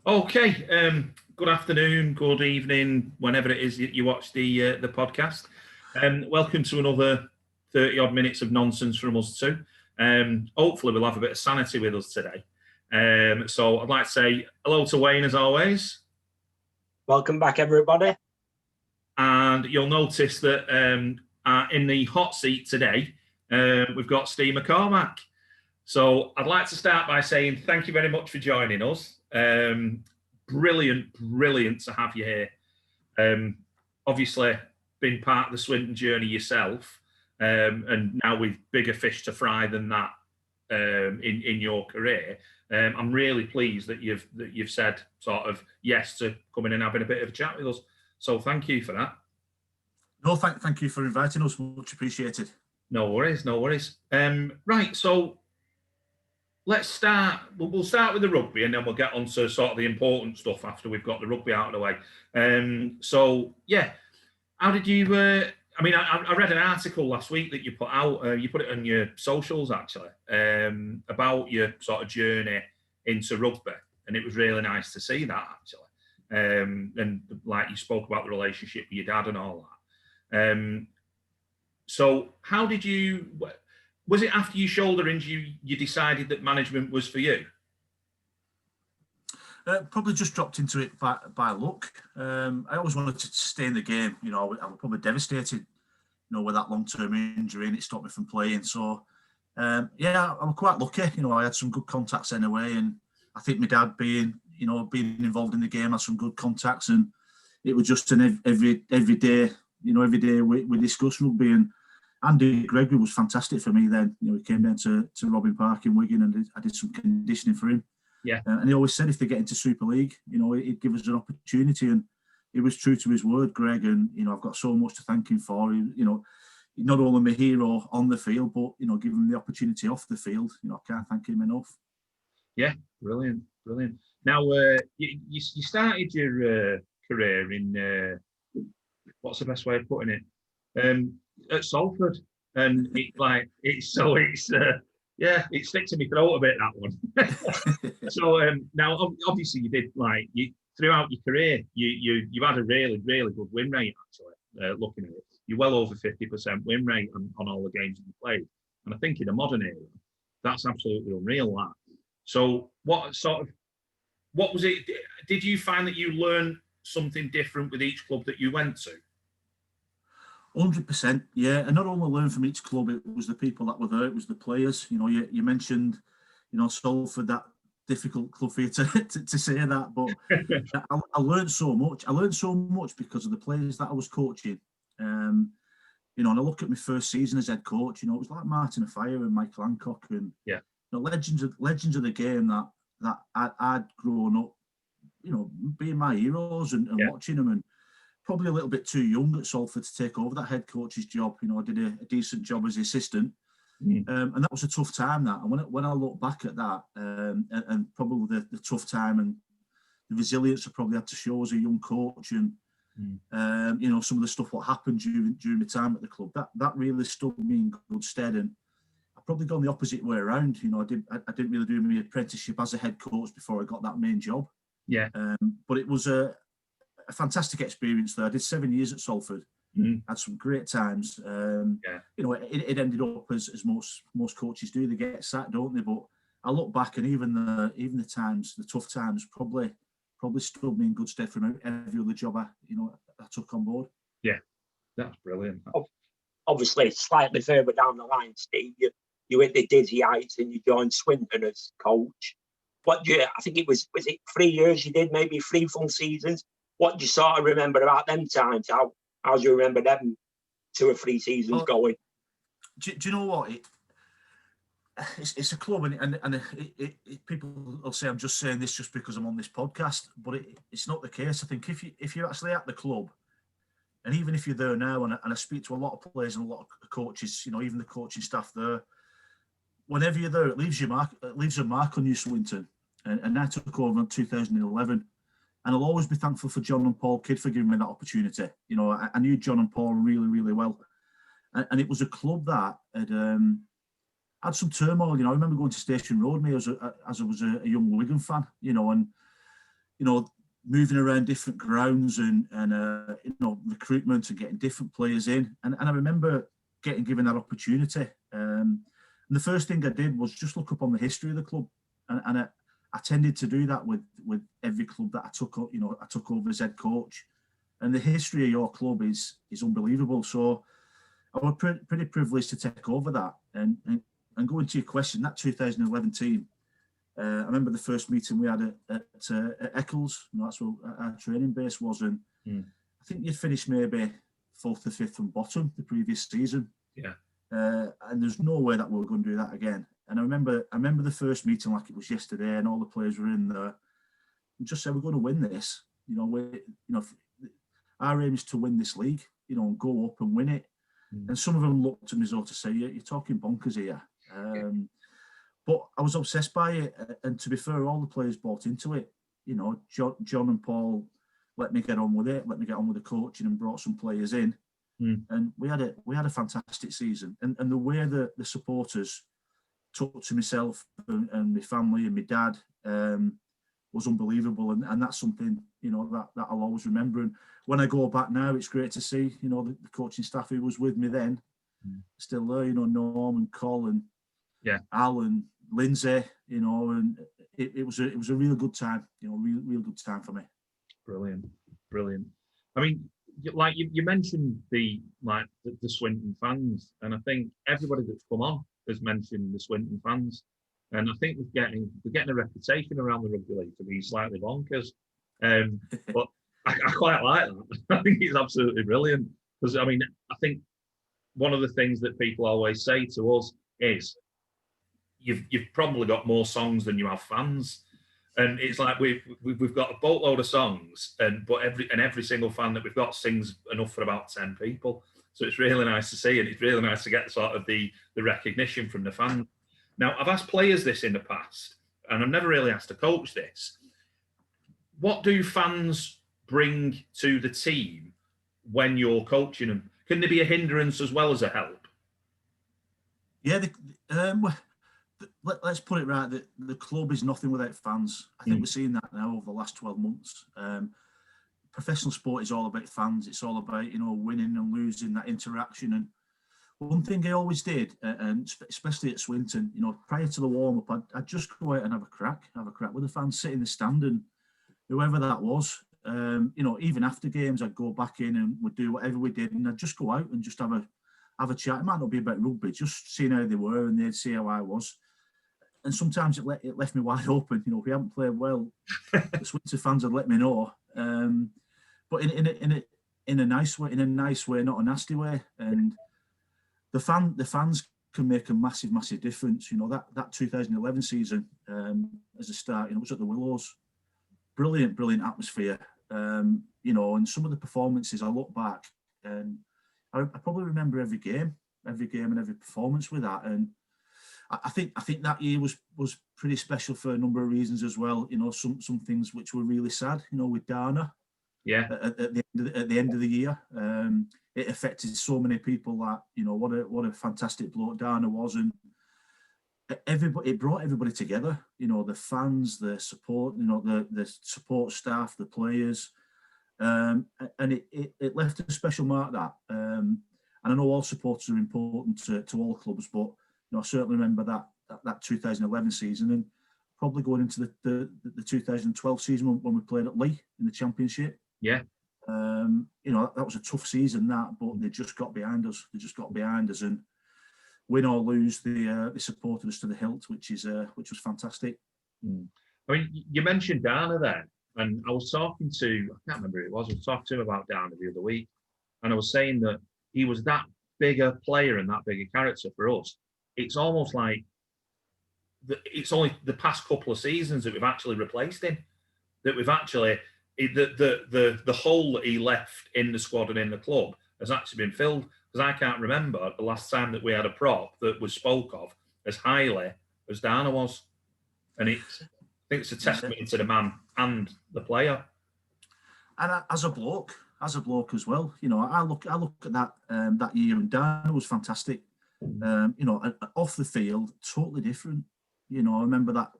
Okay, good afternoon, good evening, whenever it is that you watch the podcast. Welcome to another 30-odd minutes of nonsense from us too. Hopefully we'll have a bit of sanity with us today. So I'd like to say hello to Wayne as always. Welcome back, everybody. And you'll notice that in the hot seat today, we've got Steve McCormack. So I'd like to start by saying thank you very much for joining us. Brilliant to have you here. Obviously, been part of the Swinton journey yourself, and now with bigger fish to fry than that in your career. I'm really pleased that you've said sort of yes to coming and having a bit of a chat with us. So thank you for that. No, thank you for inviting us. Much appreciated. No worries. Right, so let's start. We'll start with the rugby, and then we'll get on to sort of the important stuff after we've got the rugby out of the way. So yeah, how did you? I mean, I read an article last week that you put out. You put it on your socials actually about your sort of journey into rugby, and it was really nice to see that actually. And like you spoke about the relationship with your dad and all that. So how did you? Was it after your shoulder injury you decided that management was for you? Probably just dropped into it by luck. I always wanted to stay in the game. You know, I was probably devastated, with that long-term injury, and it stopped me from playing. So, yeah, I was quite lucky. I had some good contacts anyway, and I think my dad being involved in the game had some good contacts, and it was just an every day. Every day we discussed rugby, and Andy Gregory was fantastic for me then. He came down to Robin Park in Wigan, and I did some conditioning for him. Yeah. And he always said if they get into Super League, he'd give us an opportunity, and he was true to his word, Greg. And I've got so much to thank him for. Not only my hero on the field, but giving him the opportunity off the field. I can't thank him enough. Yeah, brilliant. Now you started your career in what's the best way of putting it? At Salford, and it sticks in my throat a bit, that one. So now obviously you did throughout your career you had a really good win rate actually. Looking at it, you're well over 50% win rate on all the games that you played, and I think in a modern era that's absolutely unreal. That. So what was it? Did you find that you learned something different with each club that you went to? 100%, yeah. And not only learn from each club, it was the people that were there, it was the players. You mentioned, Salford, that difficult club for you to say that, but I learned so much. I learned so much because of the players that I was coaching. And I look at my first season as head coach, it was like Martin Afire and Michael Hancock and legends of the game that I'd grown up, being my heroes and watching them, and probably a little bit too young at Salford to take over that head coach's job. I did a decent job as assistant, and that was a tough time. That, and when I look back at that, and probably the tough time and the resilience I probably had to show as a young coach, and some of the stuff what happened during the time at the club, that really stood me in good stead. And I've probably gone the opposite way around. I didn't really do my apprenticeship as a head coach before I got that main job. Yeah, but it was a fantastic experience there. I did 7 years at Salford. Had some great times. It ended up as most coaches do. They get sacked, don't they? But I look back, and even the tough times, probably stood me in good stead from every other job I took on board. Yeah, that's brilliant. Obviously, slightly further down the line, Steve, you hit the dizzy heights and you joined Swinton as coach. I think it was it 3 years you did, maybe 3 full seasons? What do you sort of remember about them times? How do you remember them 2 or 3 seasons going? Do you know what? It's a club, and people will say I'm just saying this just because I'm on this podcast, but it's not the case. I think if you're actually at the club, and even if you're there now, and I speak to a lot of players and a lot of coaches, even the coaching staff there, whenever you're there, it leaves a mark on you, Swinton. And I took over in 2011. And I'll always be thankful for John and Paul Kidd for giving me that opportunity. I knew John and Paul really, really well. And it was a club that had some turmoil. I remember going to Station Road, as I was a young Wigan fan, and moving around different grounds and recruitment and getting different players in. And I remember getting given that opportunity. And the first thing I did was just look up on the history of the club. And I tended to do that with every club that I took over as head coach. And the history of your club is unbelievable. So I was pretty privileged to take over that. And going to your question, that 2011 team, I remember the first meeting we had at Eccles. That's where our training base was. And I think you'd finished maybe 4th or 5th from bottom the previous season. Yeah. And there's no way that we were going to do that again. And I remember the first meeting like it was yesterday, and all the players were in there. And just said, we're going to win this. Our aim is to win this league. And go up and win it. And some of them looked at me as though to say, you're talking bonkers here. But I was obsessed by it. And to be fair, all the players bought into it. John and Paul let me get on with it, let me get on with the coaching, and brought some players in. And we had a fantastic season. And the way the supporters took to myself and my family and my dad was unbelievable. And that's something, that I'll always remember. And when I go back now, it's great to see, the coaching staff who was with me then still there, Norm and Col and Al and Lindsay, and it was a real good time, real good time for me. Brilliant. I mean, like you mentioned the Swinton fans, and I think everybody that's come on has mentioned the Swinton fans, and I think we're getting a reputation around the rugby league to be slightly bonkers, but I quite like that. I think it's absolutely brilliant, because I mean, I think one of the things that people always say to us is you've probably got more songs than you have fans. And it's like we've got a boatload of songs, and every single fan that we've got sings enough for about 10 people. So it's really nice to see, and it's really nice to get sort of the recognition from the fans. Now, I've asked players this in the past, and I've never really asked a coach this. What do fans bring to the team when you're coaching them? Can they be a hindrance as well as a help? Yeah, let's put it right, that the club is nothing without fans. I think we're seeing that now over the last 12 months. Professional sport is all about fans. It's all about, winning and losing, that interaction. And one thing I always did, and especially at Swinton, prior to the warm-up, I'd just go out and have a crack with the fans, sit in the stand, and whoever that was, even after games, I'd go back in and we'd do whatever we did, and I'd just go out and just have a chat. It might not be about rugby, just seeing how they were, and they'd see how I was. And sometimes it left me wide open. If we haven't played well, the Swinton fans would let me know. But in a nice way, not a nasty way. And the fans can make a massive difference. That 2011 season as a start, it was at the Willows. Brilliant atmosphere. And some of the performances, I look back and I probably remember every game and every performance with that. And I think that year was pretty special for a number of reasons as well. Some things which were really sad. With Dana. Yeah. At the end of the year, it affected so many people. That what a fantastic bloke Dana was, and it brought everybody together. The fans, the support, the support staff, the players, and it left a special mark. That, and I know all supporters are important to all clubs, but I certainly remember that 2011 season, and probably going into the 2012 season when we played at Leigh in the Championship. Yeah. That was a tough season, but they just got behind us. And win or lose, they supported us to the hilt, which was fantastic. I mean, you mentioned Dana there, and I was talking to, I can't remember who it was. I was talking to him about Dana the other week, and I was saying that he was that bigger player and that bigger character for us. It's almost like it's only the past couple of seasons that we've actually replaced him. That we've actually the hole that he left in the squad and in the club has actually been filled. Because I can't remember the last time that we had a prop that was spoke of as highly as Dana was, and I think it's a testament to the man and the player. And as a bloke as well, I look at that year, and Dana was fantastic. Off the field, totally different. I remember that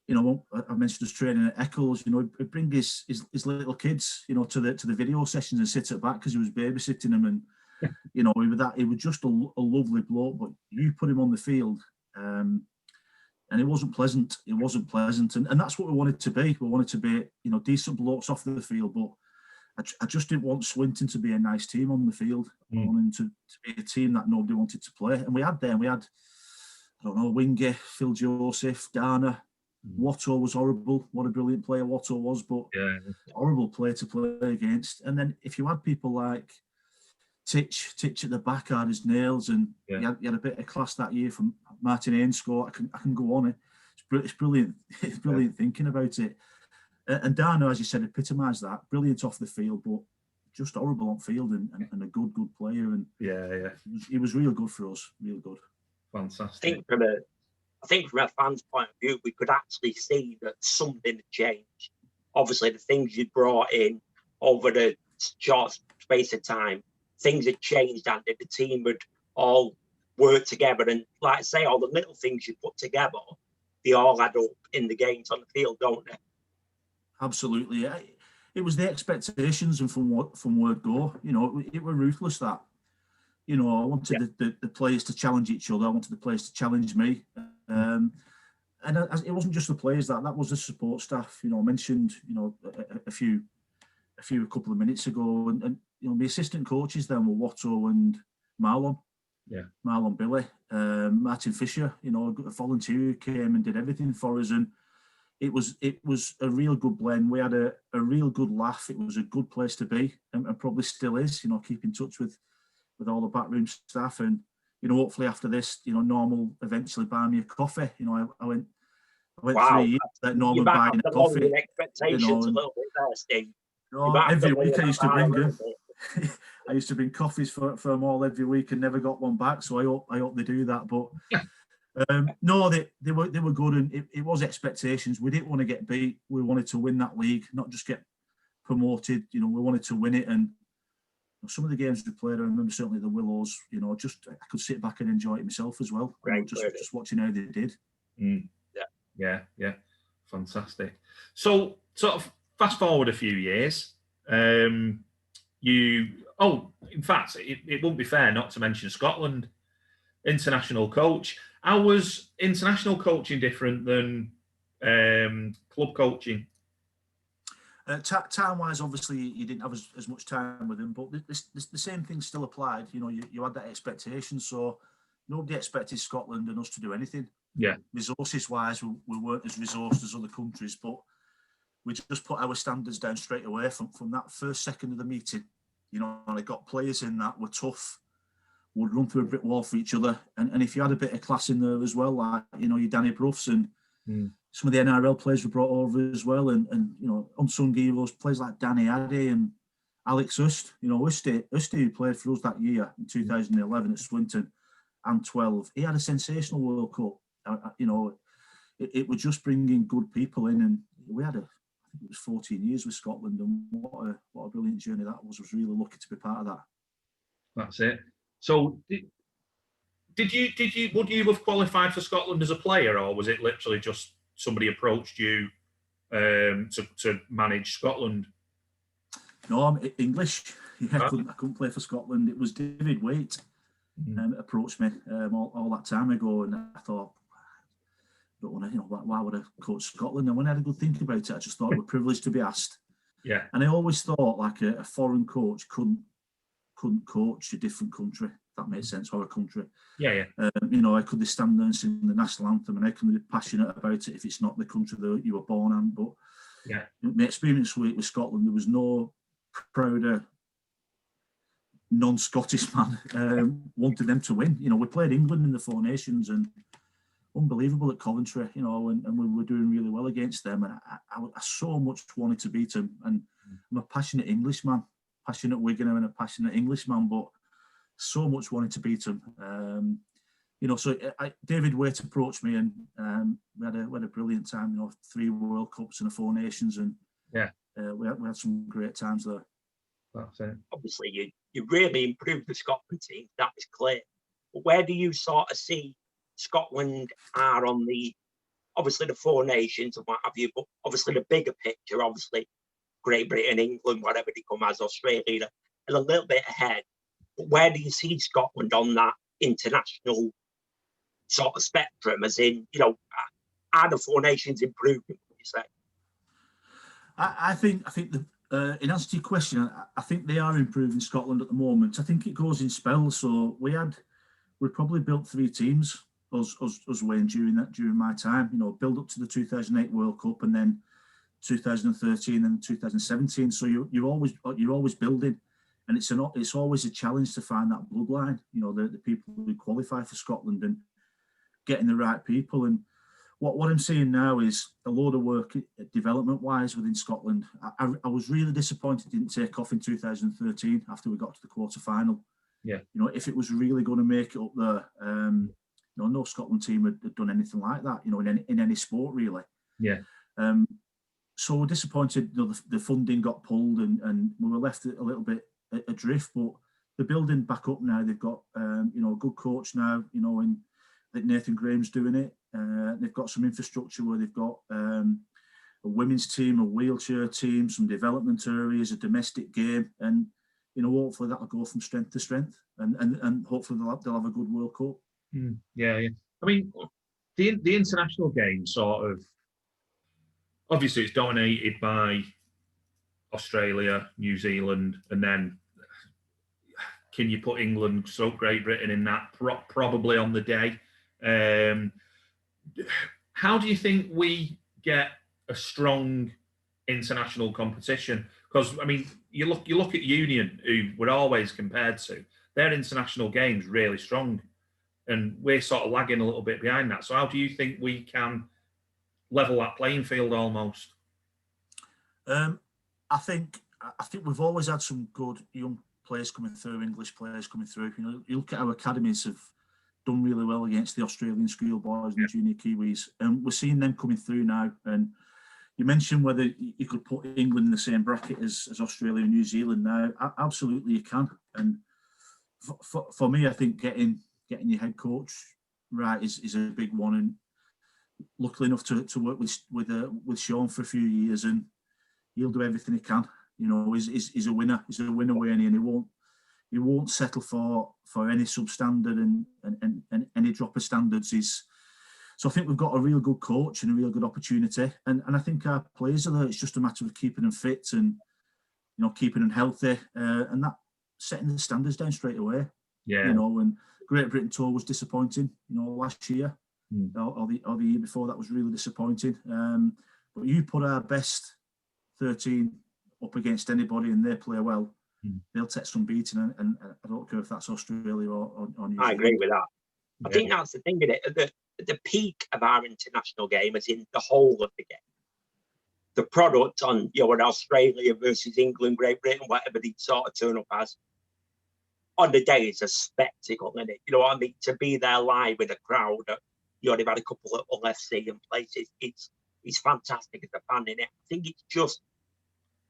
you know, I mentioned his training at Eccles. You know, he'd bring his little kids, you know, to the video sessions and sit at back because he was babysitting them, and you know, he was just a lovely bloke. But you put him on the field, and it wasn't pleasant. It wasn't pleasant, and that's what we wanted to be. We wanted to be, you know, decent blokes off the field, but I just didn't want Swinton to be a nice team on the field. I wanted to be a team that nobody wanted to play. And we had them. We had, I don't know, Wingy, Phil Joseph, Garner. Watto was horrible. What a brilliant player Watto was, but horrible player to play against. And then if you had people like Titch at the back, hard as nails, and you had a bit of class that year from Martin Ainscourt. I can go on. It's brilliant. It's brilliant thinking about it. And Darno, as you said, epitomised that. Brilliant off the field, but just horrible on field, and a good player. And he was real good for us. Real good. Fantastic. I think from a fan's point of view, we could actually see that something had changed. Obviously, the things you brought in over the short space of time, things had changed, and the team would all work together. And like I say, all the little things you put together, they all add up in the games on the field, don't they? Absolutely. It was the expectations, and from word go, you know, it were ruthless that. You know, I wanted the players to challenge each other. I wanted the players to challenge me. And it wasn't just the players, that was the support staff. You know, I mentioned, you know, a couple of minutes ago, and you know, the assistant coaches then were Watto and Marlon. Yeah. Marlon Billy, Martin Fisher, you know, a volunteer who came and did everything for us, and it was a real good blend. We had a real good laugh. It was a good place to be, and probably still is. You know, keep in touch with all the backroom staff, and you know, hopefully after this, you know, Norm will eventually buy me a coffee. You know, I went 3 years at Norman buying a coffee. Expectations, you know, a little bit there, Steve. Every week I used to bring them. I used to bring coffees for them all every week and never got one back. So I hope they do that. But no, they were good, and it was expectations. We didn't want to get beat. We wanted to win that league, not just get promoted. You know, we wanted to win it. And some of the games we played, I remember certainly the Willows. You know, just I could sit back and enjoy it myself as well. You know, just watching how they did. Yeah, fantastic. So sort of fast forward a few years. In fact, it wouldn't be fair not to mention Scotland. International coach. How was international coaching different than club coaching? Time-wise, obviously, you didn't have as much time with him, but the same thing still applied. You know, you had that expectation, so nobody expected Scotland and us to do anything. Yeah. Resources-wise, we weren't as resourced as other countries, but we just put our standards down straight away from that first second of the meeting. You know, and I got players in that were tough, would run through a brick wall for each other, and if you had a bit of class in there as well, like, you know, your Danny Bruffs and some of the NRL players were brought over as well, and you know, unsung heroes, players like Danny Addy and Alex Hust. You know, Husty who played for us that year in 2011 at Swinton and 12. He had a sensational World Cup. You know, it was just bringing good people in, and we had I think it was 14 years with Scotland, and what a brilliant journey that was. I was really lucky to be part of that. That's it. So would you have qualified for Scotland as a player, or was it literally just somebody approached you to manage Scotland? No, I'm English. Yeah, I couldn't play for Scotland. It was David Waite approached me all that time ago, and I thought, I don't want to, you know, why would I coach Scotland? And when I had a good think about it, I just thought it was a privilege to be asked. Yeah. And I always thought like a foreign coach couldn't coach a different country, if that makes sense, or a country. Yeah. You know, I could stand there and sing the national anthem, and I can be passionate about it if it's not the country that you were born in. But my experience with Scotland, there was no prouder non-Scottish man wanted them to win. You know, we played England in the Four Nations, and unbelievable at Coventry, you know, and we were doing really well against them. And I so much wanted to beat them. And I'm a passionate Englishman, passionate Wiganer and a passionate Englishman, but so much wanted to beat them. You know, so David Waite approached me, and we had a brilliant time. You know, 3 World Cups and a Four Nations, and we had some great times there. That's it. Obviously, you really improved the Scotland team. That is clear. But where do you sort of see Scotland are on obviously the Four Nations and what have you, but obviously the bigger picture, obviously Great Britain, England, whatever they come as, Australia, and a little bit ahead. But where do you see Scotland on that international sort of spectrum? As in, are the Four Nations improving? Would you say? I think in answer to your question, I think they are improving Scotland at the moment. I think it goes in spells. So we probably built 3 teams, us Wayne, during my time. Build up to the 2008 World Cup, and then 2013 and 2017. So you're always building, and it's always a challenge to find that bloodline. The people who qualify for Scotland and getting the right people. And what I'm seeing now is a load of work development-wise within Scotland. I was really disappointed it didn't take off in 2013 after we got to the quarter-final. Yeah. If it was really going to make it up there, no Scotland team had done anything like that, in any sport, really. Yeah. So we're disappointed, the funding got pulled and we were left a little bit adrift, but they're building back up now. They've got, a good coach now, and I think Nathan Graham's doing it. They've got some infrastructure where they've got a women's team, a wheelchair team, some development areas, a domestic game, and hopefully that'll go from strength to strength, and hopefully they'll have a good World Cup. Yeah. I mean, the international game sort of, obviously it's dominated by Australia, New Zealand, and then can you put England, so Great Britain in that? Probably on the day. How do you think we get a strong international competition? Because I mean, you look at Union, who we're always compared to. Their international game's really strong, and we're sort of lagging a little bit behind that. So how do you think we can level that playing field almost? I think we've always had some good young players coming through, English players coming through. You look at our academies have done really well against the Australian schoolboys and the junior Kiwis, and we're seeing them coming through now. And you mentioned whether you could put England in the same bracket as Australia and New Zealand now. Absolutely, you can. And for me, I think getting your head coach right is a big one. And lucky enough to work with Sean for a few years, and he'll do everything he can. He's a winner. He's a winner, Wayne, and he won't settle for any substandard and any drop of standards. So I think we've got a real good coach and a real good opportunity, and I think our players are there. It's just a matter of keeping them fit and keeping them healthy, and that setting the standards down straight away. Yeah. And Great Britain tour was disappointing. Last year or the year before, that was really disappointing. But you put our best 13 up against anybody and they play well, they'll take some beating, and I don't care if that's Australia or New Zealand. I agree with that. I think that's the thing in it. The peak of our international game is in the whole of the game. The product on an Australia versus England, Great Britain, whatever they sort of turn up as, on the day is a spectacle, isn't it? I mean, to be there live with a crowd. They've had a couple of LFC and places. It's fantastic as a fan in it. I think it's just,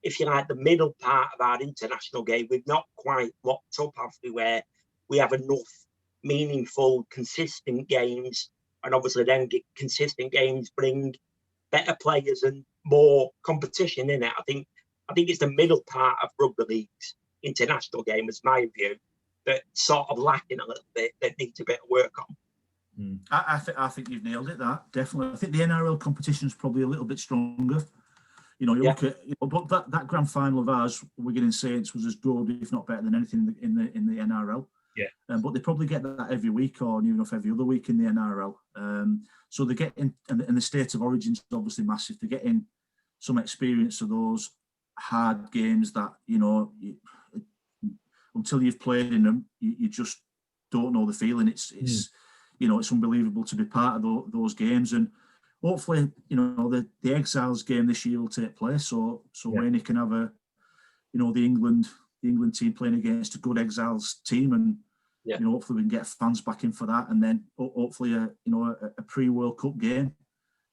if you like, the middle part of our international game, we've not quite locked up, have we, where we have enough meaningful, consistent games, and obviously then consistent games bring better players and more competition in it. I think it's the middle part of rugby league's international game, is my view, that sort of lacking a little bit, that needs a bit of work on. I think you've nailed it. That definitely. I think the NRL competition is probably a little bit stronger. Look at, but that grand final of ours, Wigan and Saints, was as good, if not better, than anything in the NRL. Yeah. But they probably get that every week, or near enough every other week in the NRL. So they're getting, and the state of origin is obviously massive. They're getting some experience of those hard games that until you've played in them, you just don't know the feeling. It's unbelievable to be part of those games, and hopefully, the Exiles game this year will take place. So Wayne can have the England team playing against a good Exiles team, and hopefully we can get fans back in for that, and then hopefully a pre-World Cup game,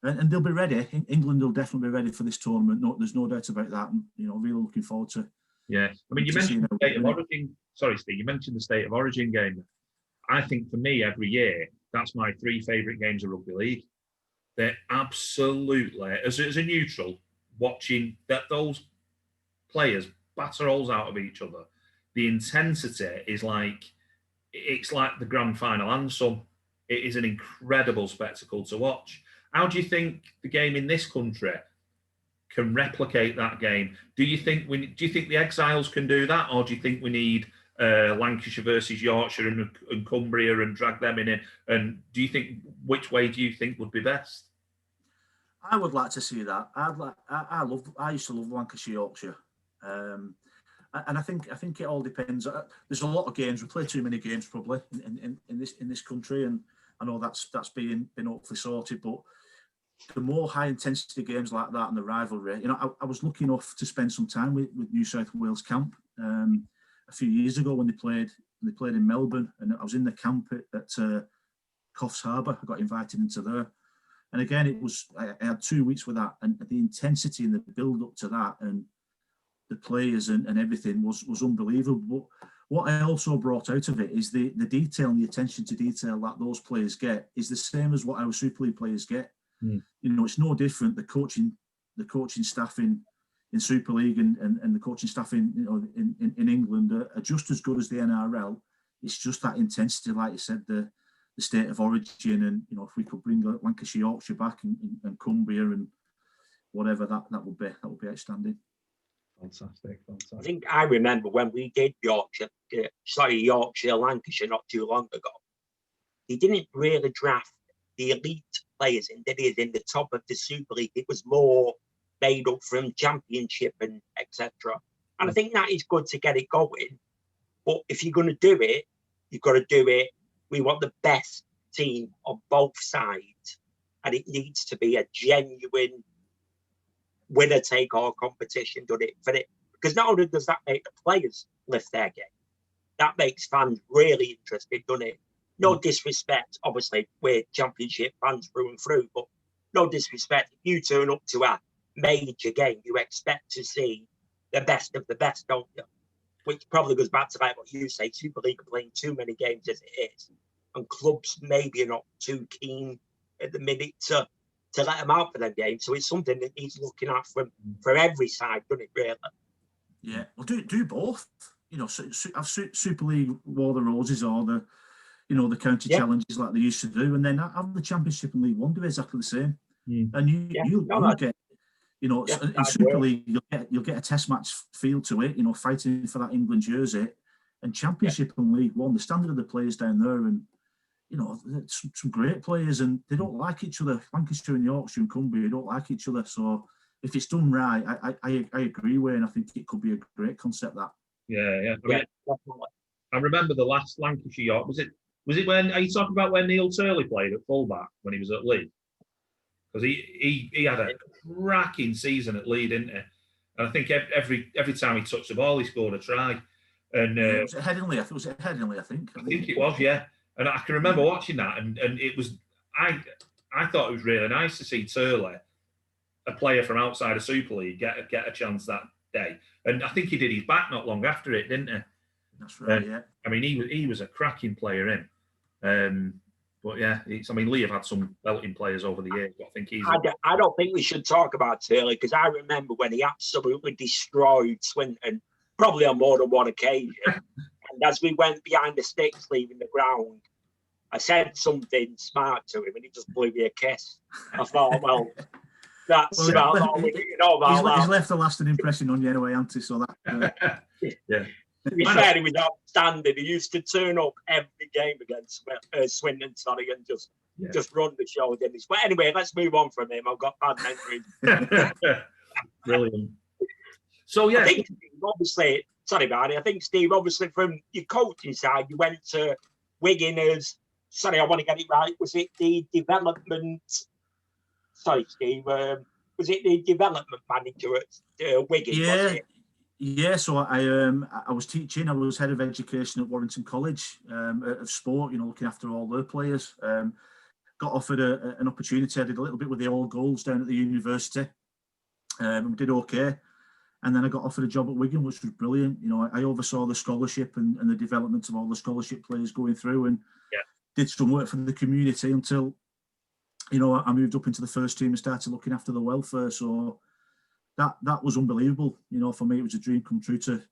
and they'll be ready. England will definitely be ready for this tournament. No, there's no doubt about that. And, really looking forward to. Yeah, I mean, you mentioned the state of origin. Sorry, Steve. You mentioned the state of origin game. I think for me, every year, that's my 3 favourite games of rugby league. they're absolutely, as a neutral, watching that those players batter holes out of each other. The intensity is it's like the grand final and some. It is an incredible spectacle to watch. How do you think the game in this country can replicate that game? Do you think the Exiles can do that, or do you think we need Lancashire versus Yorkshire and Cumbria and drag them in? And do you think, which way do you think would be best? I would like to see that. I used to love Lancashire Yorkshire, and I think it all depends. There's a lot of games. We play too many games probably in this country, and I know that's been hopefully sorted. But the more high intensity games like that and the rivalry, I was lucky enough to spend some time with New South Wales camp a few years ago when they played in Melbourne, and I was in the camp at Coffs Harbour. I got invited into there. And again, I had 2 weeks with that, and the intensity and the build up to that, and the players and everything was unbelievable. But what I also brought out of it is the detail and the attention to detail that those players get is the same as what our Super League players get. It's no different. The coaching staff in Super League and the coaching staff in England are just as good as the NRL. It's just that intensity, like you said, the state of origin, and if we could bring Lancashire Yorkshire back and Cumbria and whatever, that would be outstanding. Fantastic. I think I remember when we did Yorkshire Lancashire not too long ago. He didn't really draft the elite players in that is in the top of the Super League. It was more made up from Championship and etc. And I think that is good to get it going. But if you're going to do it, you've got to do it. We want the best team on both sides, and it needs to be a genuine winner-take-all competition, doesn't it? Because not only does that make the players lift their game, that makes fans really interested, doesn't it? No disrespect, obviously, we're Championship fans through and through, but no disrespect. If you turn up to a major game, you expect to see the best of the best, don't you? Which probably goes back to like what you say, Super League are playing too many games as it is, and clubs maybe are not too keen at the minute to let them out for them games. So it's something that needs looking at from every side, doesn't it, really? Yeah, well, do both. Have Super League War the Roses or the county challenges like they used to do, and then have the Championship and League One do exactly the same. And you'll get. In Super League, you'll get a test match feel to it, fighting for that England jersey. And Championship and League One, the standard of the players down there, and, some great players, and they don't like each other. Lancashire and Yorkshire and Cumbria don't like each other. So if it's done right, I agree, Wayne. I think it could be a great concept, that. Yeah. I remember the last Lancashire York. Was it when, are you talking about when Neil Turley played at fullback when he was at Leeds? Because he had a cracking season at Leeds, didn't he? And I think every time he touched the ball, he scored a try. And was it Headingley? Was it Headingley? I think it was, yeah. And I can remember watching that, and it was. I thought it was really nice to see Turley, a player from outside of Super League, get a chance that day. And I think he did his back not long after it, didn't he? That's right. Yeah. I mean, he was a cracking player in. But yeah, Lee have had some belting players over the years, but I think I don't think we should talk about Turley, because I remember when he absolutely destroyed Swinton, probably on more than one occasion. And as we went behind the sticks, leaving the ground, I said something smart to him, and he just blew me a kiss. I thought, well, that's about all we need to know about that. He's left a lasting impression on you anyway, hasn't he? So that. Yeah. To be fair, he was outstanding. He used to turn up every game against Swinton, and just run the show, didn't he? But anyway, let's move on from him. I've got bad memories. Brilliant. So, yeah. I think, obviously, sorry, Barney, I think, Steve, obviously, from your coaching side, you went to Wigan as, sorry, I want to get it right, was it the development, sorry, Steve, was it the development manager at Wigan? Yeah. Was it? Yeah, so I was teaching. I was head of education at Warrington College of sport, looking after all their players. Got offered an opportunity. I did a little bit with the All Goals down at the university. Did okay. And then I got offered a job at Wigan, which was brilliant. I oversaw the scholarship and the development of all the scholarship players going through, and did some work for the community until you know, I moved up into the first team and started looking after the welfare. So that was unbelievable. You know, for me, it was a dream come true to,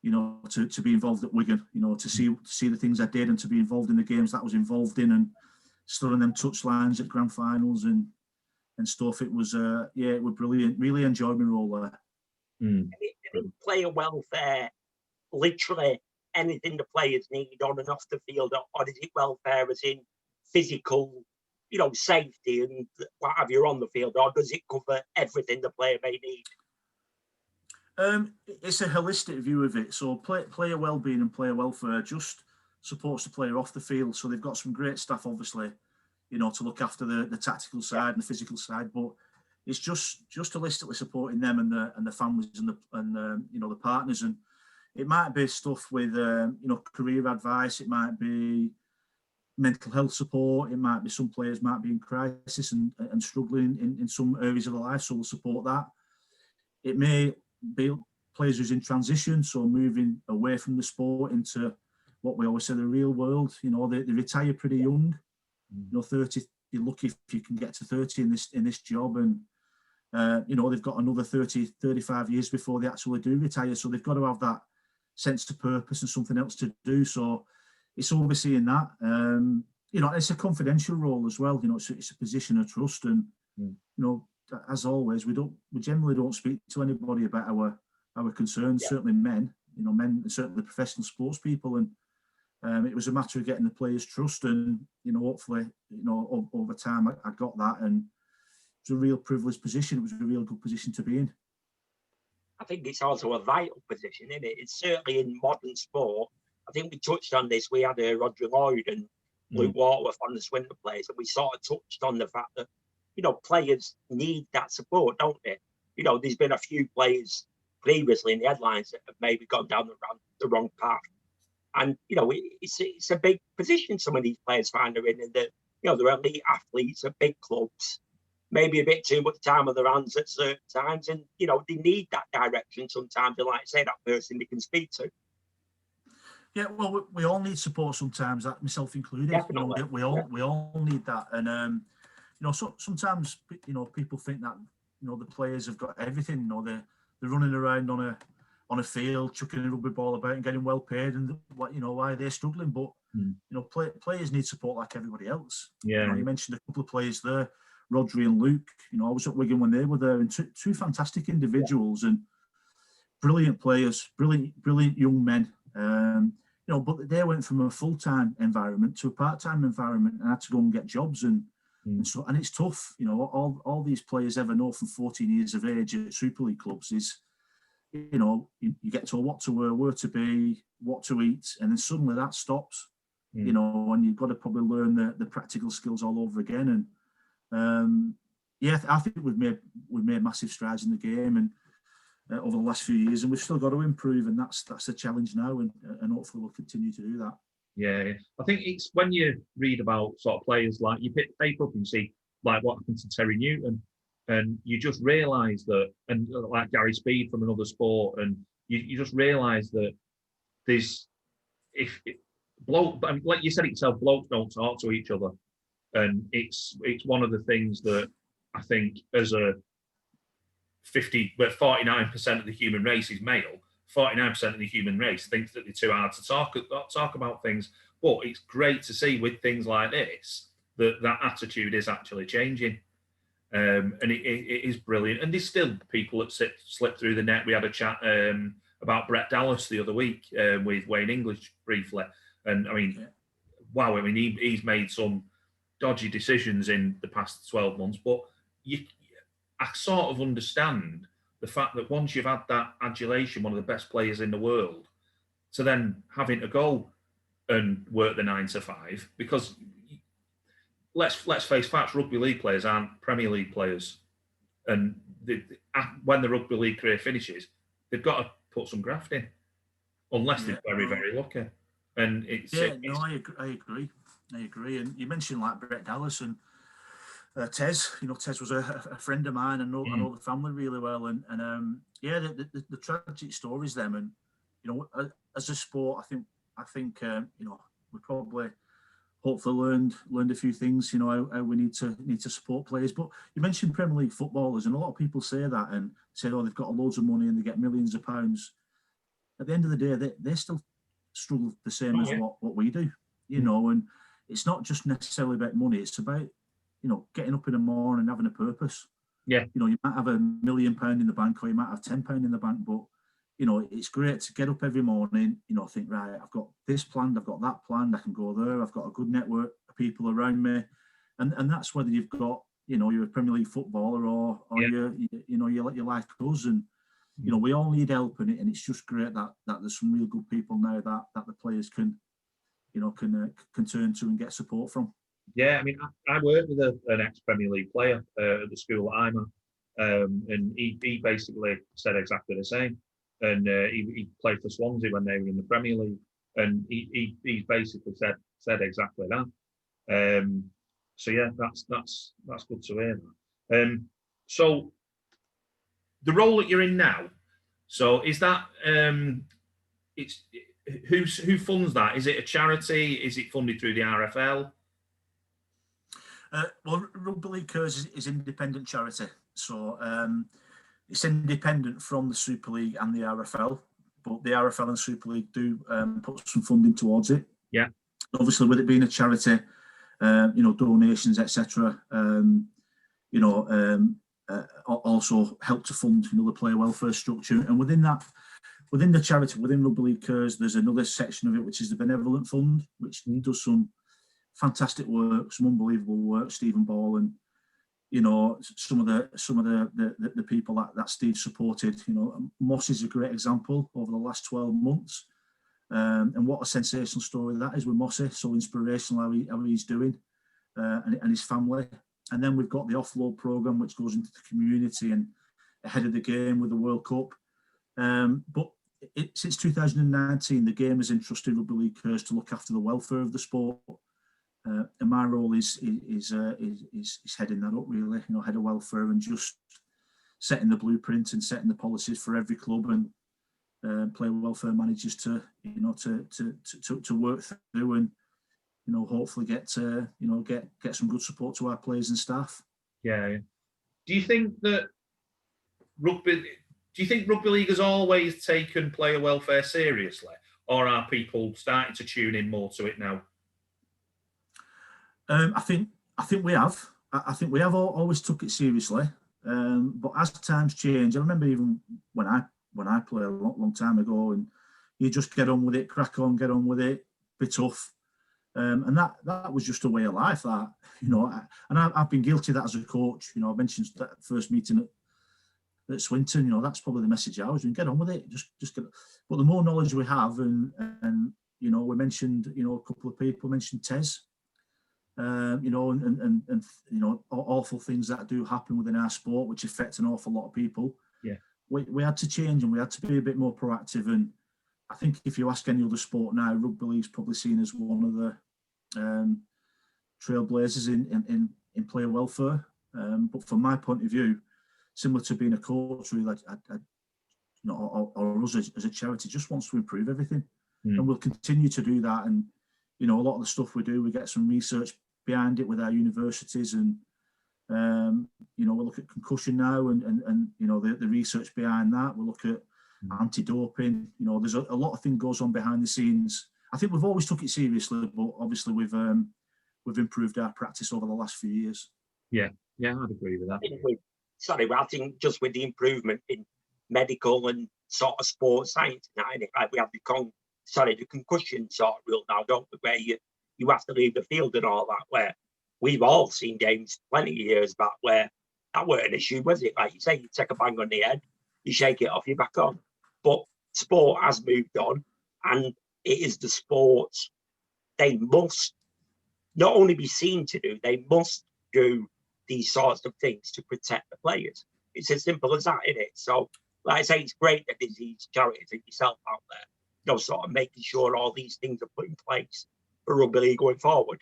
you know, to be involved at Wigan. You know, to see the things I did and to be involved in the games that I was involved in and stood on them touchlines at grand finals and stuff. It was it was brilliant. Really enjoyed my role there. Player welfare, literally anything the players need on and off the field, or is it welfare as in physical, you know, safety and what have you on the field, or does it cover everything the player may need? It's a holistic view of it. So player well-being and player welfare just supports the player off the field. So they've got some great staff, obviously, you know, to look after the tactical side and the physical side, but it's just holistically supporting them and the families and the you know, the partners. And it might be stuff with you know, career advice. It might be mental health support. It might be some players might be in crisis and struggling in some areas of their life, so we'll support that. It may be players who's in transition, so moving away from the sport into what we always say, the real world. You know, they retire pretty young. You know, 30. You're lucky if you can get to 30 in this job, and you know, they've got another 30, 35 years before they actually do retire. So they've got to have that sense of purpose and something else to do. So it's overseeing that. You know, it's a confidential role as well. You know, it's a position of trust, and you know, as always, we generally don't speak to anybody about our concerns. Certainly men, you know, certainly professional sports people, and it was a matter of getting the players' trust, and you know, hopefully, you know, over time I got that, and it was a real privileged position. It was a real good position to be in. I think it's also a vital position, isn't it? It's certainly in modern sport. I think we touched on this. We had Roger Lloyd and Luke Waterworth on the Swinton players, and we sort of touched on the fact that, you know, players need that support, don't they? You know, there's been a few players previously in the headlines that have maybe gone down the wrong path. And, you know, it's a big position some of these players find are in, and that, you know, they're elite athletes at big clubs, maybe a bit too much time on their hands at certain times. And, you know, they need that direction sometimes, and like I say, that person they can speak to. Yeah, well, we all need support sometimes, that myself included. Definitely. You know, we all need that. And, you know, sometimes, you know, people think that, you know, the players have got everything. You know, they're running around on a field, chucking a rugby ball about and getting well paid, and what, you know, why they're struggling. But you know, players need support like everybody else. Yeah. You know, you mentioned a couple of players there, Rodri and Luke. You know, I was at Wigan when they were there, and two fantastic individuals and brilliant players, brilliant young men. You know, but they went from a full-time environment to a part-time environment and had to go and get jobs, and so, and it's tough. You know, all these players ever know from 14 years of age at Super League clubs is, you know, you get told what to wear, where to be, what to eat, and then suddenly that stops. You know, and you've got to probably learn the practical skills all over again. And yeah, I think we've made massive strides in the game, and over the last few years, and we've still got to improve, and that's the challenge now, and hopefully we'll continue to do that. Yeah, I think it's when you read about sort of players, like you pick the paper up and see like what happened to Terry Newton, and you just realise that, and like Gary Speed from another sport, and you just realise that there's like you said it yourself, blokes don't talk to each other, and it's one of the things that I think as a 49% of the human race is male. 49% of the human race thinks that they're too hard to talk about things. But it's great to see with things like this that attitude is actually changing, and it is brilliant. And there's still people that slip through the net. We had a chat about Brett Dallas the other week with Wayne English briefly, and I mean, wow! I mean, he's made some dodgy decisions in the past 12 months, but I sort of understand the fact that once you've had that adulation, one of the best players in the world, to then having to go and work the 9 to 5, because let's face facts, rugby league players aren't Premier League players, and when the rugby league career finishes, they've got to put some graft in, unless they're very, very lucky. And I agree. And you mentioned like Brett Dallas and Tez. You know, Tez was a friend of mine, and I know the family really well, and the tragic stories them, and you know, as a sport, I think you know, we probably hopefully learned a few things. You know, how we need to support players. But you mentioned Premier League footballers, and a lot of people say that and say, oh, they've got loads of money and they get millions of pounds. At the end of the day, they still struggle the same as what we do. You know, and it's not just necessarily about money. It's about, you know, getting up in the morning and having a purpose. Yeah. You know, you might have £1 million in the bank, or you might have £10 in the bank, but you know, it's great to get up every morning, you know, think, right, I've got this planned, I've got that planned, I can go there, I've got a good network of people around me. And that's whether you've got, you know, you're a Premier League footballer or you know, you let your life go. And, you know, we all need help in it. And it's just great that there's some real good people now that the players can, you know, can turn to and get support from. Yeah, I mean, I worked with an ex-Premier League player at the school that I'm at, and he basically said exactly the same. And he played for Swansea when they were in the Premier League, and he basically said exactly that. So yeah, that's good to hear. So the role that you're in now, so is that it's who funds that? Is it a charity? Is it funded through the RFL? Well, Rugby League Cares is independent charity, so it's independent from the Super League and the RFL, but the RFL and Super League do put some funding towards it. Yeah. Obviously, with it being a charity, you know, donations, etc., you know, also help to fund, you know, the player welfare structure. And within the charity, within Rugby League Cares, there's another section of it which is the Benevolent Fund, which does some fantastic work, some unbelievable work. Stephen Ball and, you know, some of the people that Steve supported. You know, Moss is a great example over the last 12 months. And what a sensational story that is with Mossy. So inspirational how he's doing and his family. And then we've got the offload programme, which goes into the community and ahead of the game with the World Cup. But since 2019, the game has entrusted Rugby League Cares to look after the welfare of the sport. And my role is heading that up, really, you know, head of welfare and just setting the blueprint and setting the policies for every club and player welfare managers to, you know, to work through and, you know, hopefully get some good support to our players and staff. Yeah. Do you think Rugby League has always taken player welfare seriously, or are people starting to tune in more to it now? I think we have. I think we have always took it seriously. But as times change, I remember even when I played a long time ago, and you just get on with it, crack on, get on with it, be tough. And that was just a way of life. That, you know, and I've been guilty of that as a coach. You know, I mentioned that first meeting at Swinton. You know, that's probably the message I was doing. Get on with it. Just get. But the more knowledge we have, and you know, we mentioned, you know, a couple of people mentioned Tez. You know, and you know, awful things that do happen within our sport, which affect an awful lot of people. Yeah, we had to change and we had to be a bit more proactive. And I think if you ask any other sport now, rugby league's probably seen as one of the trailblazers in player welfare. But from my point of view, similar to being a coach, really, you know, or us as a charity, just wants to improve everything, and we'll continue to do that. And you know, a lot of the stuff we do, we get some research behind it with our universities, and you know, we look at concussion now, and you know, the research behind that. We look at anti-doping. You know, there's a lot of things goes on behind the scenes. I think we've always took it seriously, but obviously we've improved our practice over the last few years. Yeah, I'd agree with that. I think just with the improvement in medical and sort of sports science now, like we have the concussion sort of rule now, don't we, where you have to leave the field and all that, where we've all seen games plenty of years back where that weren't an issue, was it? Like you say, you take a bang on the head, you shake it off, you're back on. But sport has moved on, and it is the sports, they must not only be seen to do, they must do these sorts of things to protect the players. It's as simple as that, isn't it? So, like I say, it's great that there's these charities like yourself out there, you know, sort of making sure all these things are put in place for rugby league going forward.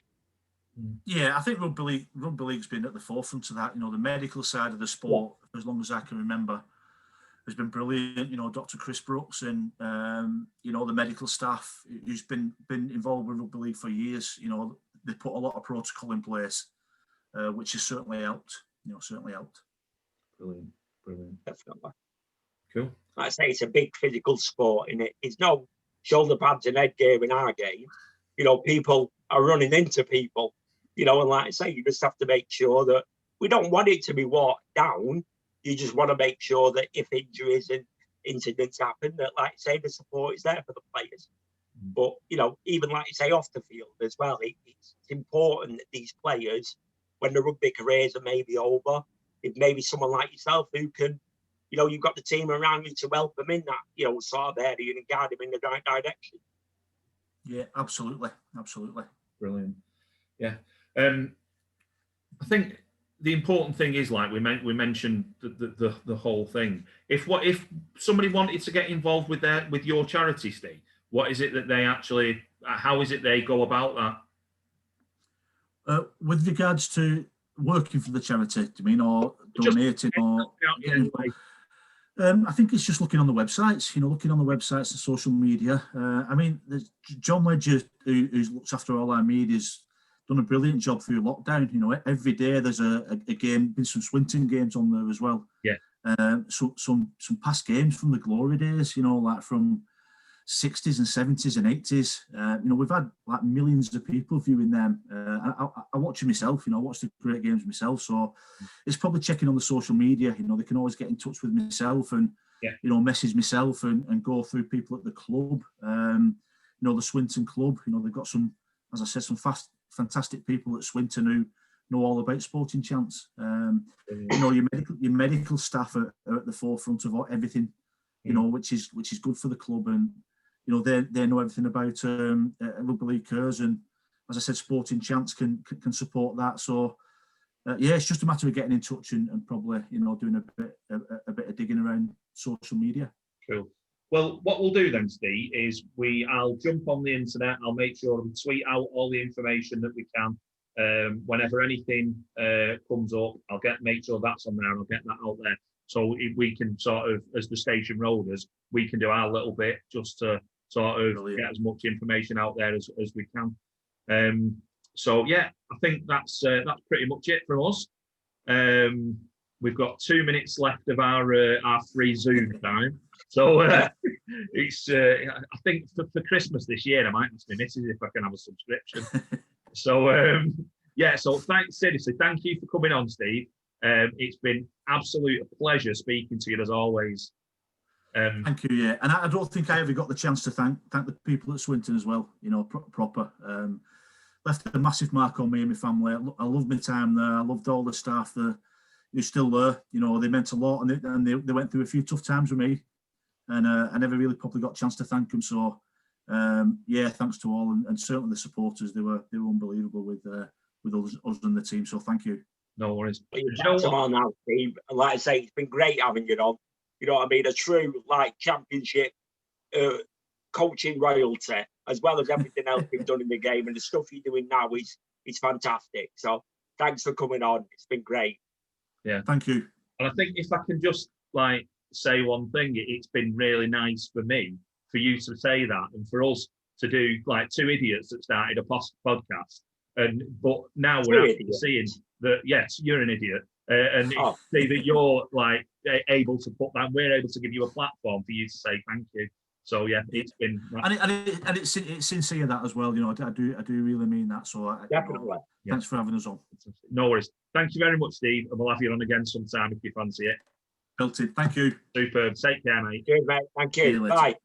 Yeah, I think rugby league's been at the forefront of that. You know, the medical side of the sport, as long as I can remember, has been brilliant. You know, Dr. Chris Brooks and you know, the medical staff who's been involved with rugby league for years. You know, they put a lot of protocol in place, which has certainly helped. Certainly helped. Brilliant. Definitely. Cool. Like I say, it's a big physical sport, and it's no shoulder pads and headgear in our game. People are running into people. And like I say, you just have to make sure that we don't want it to be watered down. You just want to make sure that if injuries and incidents happen, that, like I say, the support is there for the players. But, even like you say, off the field as well, it's important that these players, when the rugby careers are maybe over, if maybe someone like yourself who can, you've got the team around you to help them in that, sort of area and guide them in the right direction. Yeah, absolutely. Brilliant. Yeah. I think the important thing is, like we mentioned the whole thing. If somebody wanted to get involved with your charity, Steve, what is it that they actually? How is it they go about that? With regards to working for the charity, do you mean, or donating, or getting involved? I think it's just looking on the websites, looking on the websites and social media. I mean, John Ledger, who looks after all our media's done a brilliant job through lockdown. Every day there's a game, been some Swinton games on there as well. Yeah. So some past games from the glory days, like from 60s and 70s and 80s. We've had like millions of people viewing them. I watch them myself, I watch the great games myself. So it's probably checking on the social media. They can always get in touch with myself and, message myself and go through people at the club. The Swinton club, they've got some, as I said, some fantastic people at Swinton who know all about Sporting Chance. Your medical staff are at the forefront of everything, which is good for the club, and they know everything about rugby league cares, and as I said, Sporting Chance can support that. So it's just a matter of getting in touch and probably doing a bit of digging around social media. Cool. Well, what we'll do then, Steve, is I'll jump on the internet. I'll make sure we tweet out all the information that we can. Whenever anything comes up, I'll make sure that's on there, and I'll get that out there. So if we can sort of, as the station rollers, we can do our little bit just to sort of get as much information out there as we can. So yeah, I think that's pretty much it from us. We've got 2 minutes left of our free Zoom time. So it's I think for Christmas this year, I might ask my missus if I can have a subscription. So so seriously, thank you for coming on, Steve. It's been absolute pleasure speaking to you as always. Thank you. Yeah, and I don't think I ever got the chance to thank the people at Swinton as well. Proper. Left a massive mark on me and my family. I loved my time there. I loved all the staff there who's still there. They meant a lot, and they went through a few tough times with me, and I never really probably got a chance to thank them. So thanks to all, and certainly the supporters. They were unbelievable with us and the team. So thank you. No worries. Come on now, Steve. Like I say, it's been great having you on. You know what I mean? A true championship coaching royalty, as well as everything else you've done in the game, and the stuff you're doing now is fantastic. So thanks for coming on. It's been great. Yeah, thank you. And I think if I can just say one thing, it's been really nice for me for you to say that, and for us to do two idiots that started a podcast, but now we're actually seeing that yes, you're an idiot, and see that you're able to put that. We're able to give you a platform for you to say thank you. So yeah, it's been and it's sincere that as well. I do really mean that. So definitely. Thanks for having us on. No worries. Thank you very much, Steve, and we'll have you on again sometime if you fancy it. Belted. Thank you. Superb. Take care, mate. Cheers, mate. Thank you. Bye.